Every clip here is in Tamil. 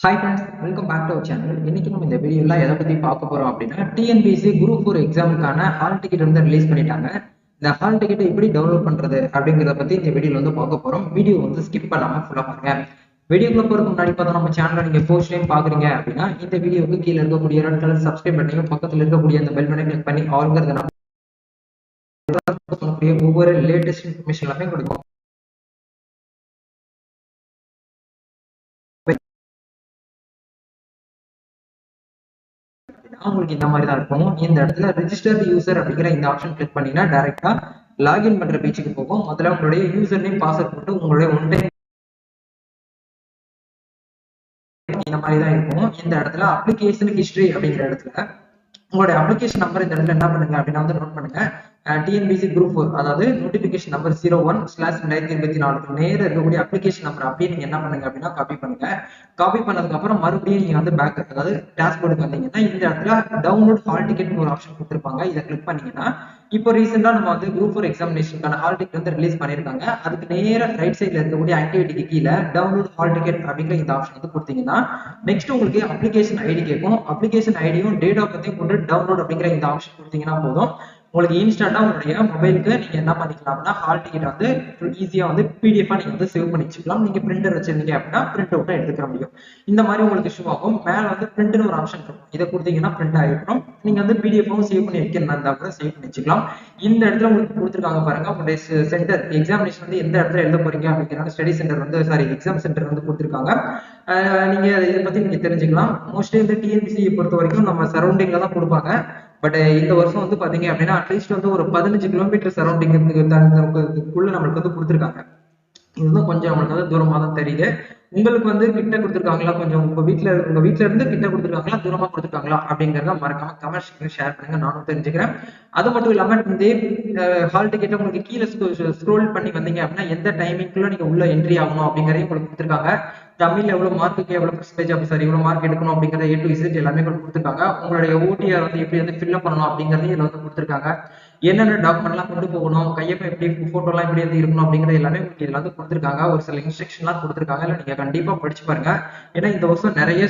Hi friends, welcome back to our channel. இன்னைக்கு நம்ம இந்த வீடியோல எதை பத்தி பார்க்க போறோம் அப்படின்னா, டிஎன்பிஎஸ்சி குரூப் 4 எக்ஸாமுக்கான ஹால் டிக்கெட் வந்து ரிலீஸ் பண்ணிட்டாங்க. இந்த ஹால் டிக்கெட் எப்படி டவுன்லோட் பண்றது அப்படிங்கிறத பத்தி இந்த வீடியோல வந்து பார்க்க போறோம். வீடியோ வந்து ஸ்கிப் பண்ணாம ஃபுல்லா பாருங்க. வீடியோக்குள்ள போறதுக்கு முன்னாடி பார்த்தா நம்ம சேனலை நீங்க ஃபர்ஸ்ட் டைம் பாக்குறீங்க அப்படின்னா, இந்த வீடியோக்கு கீழே இருக்கக்கூடிய ரெட் கலர் சப்ஸ்கிரைப் பட்டனையும் பக்கத்துல இருக்கக்கூடிய அந்த பெல் பட்டனை கிளிக் பண்ணி ஆல்ங்கிறத நம்ம சொல்லக்கூடிய ஒவ்வொரு லேட்டஸ்ட் இன்ஃபர்மேஷன் எல்லாமே கொடுக்கும். உங்களுக்கு இந்த மாதிரி தான் இருக்கும். இந்த இடத்துல ரெஜிஸ்டர் யூசர் அப்படிங்கிற இந்த ஆப்ஷன் கிளிக் பண்ணீங்கன்னா டைரக்டா லாகின் பண்ற பேஜுக்கு போகும். முதல்ல உங்களுடைய யூசர் நேம் பாஸ்வேர்ட் போட்டு உங்களுடைய ஒன் டைம் இந்த மாதிரி தான் இருக்கும். இந்த இடத்துல அப்ளிகேஷன் ஹிஸ்டரி அப்படிங்கிற இடத்துல உங்களுடைய அப்ளிகேஷன் நம்பர் இந்த இடத்துல என்ன பண்ணுங்க அப்படின்னா வந்து நோட் பண்ணுங்க. டிஎன்பிசி குரூப் 4 அதாவது நோட்டிபிகேஷன் நம்பர் 01/2024 நேர இருக்கக்கூடிய அப்ளிகேஷன் நம்பர் அப்படியே நீங்க என்ன பண்ணுங்க அப்படின்னா காப்பி பண்ணுங்க. காப்பி பண்ணதுக்கு அப்புறம் மறுபடியும் நீங்க வந்து பேக் அதாவது டேஷ்போர்டுக்கு வந்தீங்கன்னா இந்த இடத்துல டவுன்லோட் ஹால் டிக்கெட் ஒரு ஆப்ஷன் கொடுத்துருப்பாங்க. இதை கிளிக் பண்ணீங்கன்னா இப்போ ரீசெண்டா நம்ம வந்து குரூப் 4 எக்ஸாமினேஷனுக்கான ஹால் டிக்கெட் வந்து ரிலீஸ் பண்ணிருக்காங்க. அதுக்கு நேர ரைட் சைட்ல இருக்கக்கூடிய ஆக்டிவிட்டிக்கு கீழே டவுன்லோட் ஹால் டிக்கெட் அப்படிங்கிற இந்த ஆப்ஷன் வந்து கொடுத்தீங்கன்னா நெக்ஸ்ட் உங்களுக்கு அப்ளிகேஷன் ஐடி கேட்கும். அப்ளிகேஷன் ஐடியும் டேட் ஆஃப் பர்த்தையும் கொண்டு டவுன்லோட் அப்படிங்கிற இந்த ஆப்ஷன் கொடுத்தீங்கன்னா போதும். உங்களுக்கு இன்ஸ்டன்டா உங்களுடைய மொபைலுக்கு நீங்க என்ன பண்ணிக்கலாம்னா ஹால் டிக்கெட் வந்து ஈஸியா வந்து பிடிஎஃபா நீங்க வந்து சேவ் பண்ணி வச்சுக்கலாம். நீங்க பிரிண்டர் வச்சிருந்தீங்க அப்படின்னா பிரிண்ட் அவுட்டா எடுத்துக்க முடியும். இந்த மாதிரி உங்களுக்கு இஷ்யூ ஆகும். மேல வந்து பிரிண்ட்னு ஒரு ஆப்ஷன் இருக்கும். இதை கொடுத்தீங்கன்னா பிரிண்ட் ஆகிடும். நீங்க வந்து பிடிஎஃபாவும் சேவ் பண்ணி வைக்கிறதா இருந்தா கூட சேவ் பண்ணி வச்சுக்கலாம். இந்த இடத்துல உங்களுக்கு கொடுத்துருக்காங்க பாருங்க, உங்களுடைய சென்டர் எக்ஸாமினேஷன் வந்து எந்த இடத்துல எழுத போறீங்க அப்படிங்கிறாங்க. ஸ்டடி சென்டர் வந்து எக்ஸாம் சென்டர் வந்து கொடுத்துருக்காங்க. நீங்க இதை பத்தி நீங்க தெரிஞ்சுக்கலாம். மோஸ்ட்லி வந்து டிஎன்பிசி பொறுத்த வரைக்கும் நம்ம சரௌண்டிங்ல தான் கொடுப்பாங்க. பட் இந்த வருஷம் வந்து பாத்தீங்க அப்படின்னா அட்லீஸ்ட் வந்து ஒரு 15 கிலோமீட்டர் சரௌண்டிங் நம்மளுக்கு வந்து கொடுத்துருக்காங்க. இதுதான் கொஞ்சம் நம்மளுக்கு வந்து தூரமா தான் தெரியுது. உங்களுக்கு வந்து கிட்ட கொடுத்துருக்காங்களா, கொஞ்சம் உங்க வீட்ல இருந்து கிட்ட கொடுத்துருக்காங்களா, தூரமா கொடுத்துருக்காங்களா அப்படிங்கறத மறக்காம கமெண்ட் ஷேர் பண்ணுங்க, நானும் தெரிஞ்சுக்கிறேன். அது மட்டும் இல்லாம இந்த ஹால் டிக்கெட் உங்களுக்கு கீழே ஸ்க்ரோல் பண்ணி வந்தீங்க அப்படின்னா எந்த டைமிங்குள்ள நீங்க உள்ள என்ட்ரி ஆகணும் அப்படிங்கறதையும் உங்களுக்கு கொடுத்துருக்காங்க. தமிழ்ல எவ்வளவு மார்க்குக்கு எவ்வளவு பெர்சன்டேஜ் ஆஃபீஸர் எவ்வளவு மார்க் எடுக்கணும் அப்படிங்கறத A to Z எல்லாமே கொடுத்துருக்காங்க. உங்களுடைய ஓடிஆர் வந்து எப்படி வந்து ஃபில் பண்ணணும் அப்படிங்கறதையும் இதுல வந்து கொடுத்துருக்காங்க. என்னென்ன டாக்குமெண்ட் எல்லாம் கொண்டு போகணும், கையப்ப எப்படி போட்டோ எல்லாம் எப்படி வந்து இருக்கணும் அப்படிங்கறது எல்லாமே உங்களுக்கு இதுல வந்து கொடுத்துருக்காங்க. ஒரு சில இன்ஸ்ட்ரக்ஷன் எல்லாம் கொடுத்துருக்காங்க. இல்ல நீங்க கண்டிப்பா படிச்சு பாருங்க. ஏன்னா இந்த வருஷம் நிறைய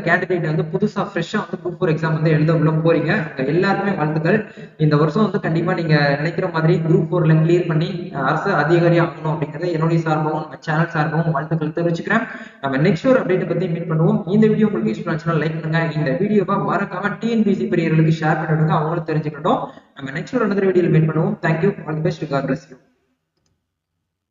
கேண்டிடேட் வந்து புதுசா ஃப்ரெஷ்ஷா வந்து குரூப் 4 எக்ஸாம் வந்து எழுத உள்ள போறீங்க. எல்லாருமே வாழ்த்துக்கள். இந்த வருஷம் வந்து கண்டிப்பா நீங்க நினைக்கிற மாதிரி குரூப் 4ல கிளியர் பண்ணி அரசு அதிகாரி ஆகணும் அப்படிங்கறத என்னுடைய சார்பாகவும் நம்ம சேனல் சார்பாகவும் வாழ்த்துக்கள் தெரிவிச்சுக்கிறேன். நம்ம நெக்ஸ்ட் ஒரு அப்டேட் பத்தி மீட் பண்ணுவோம். இந்த வீடியோ உங்களுக்கு யூஸ்ஃபுல்லா இருந்துச்சுன்னா லைக் பண்ணுங்க. இந்த வீடியோவை மறக்காம டிஎன்பிசி பிரியர்களுக்கு ஷேர் பண்ணிடுங்க, அவங்களும் தெரிஞ்சுக்கட்டும். நம்ம நெக்ஸ்ட் ஒரு another வீடியோல மீட் பண்ணுவோம். Thank you, all the best, God bless you.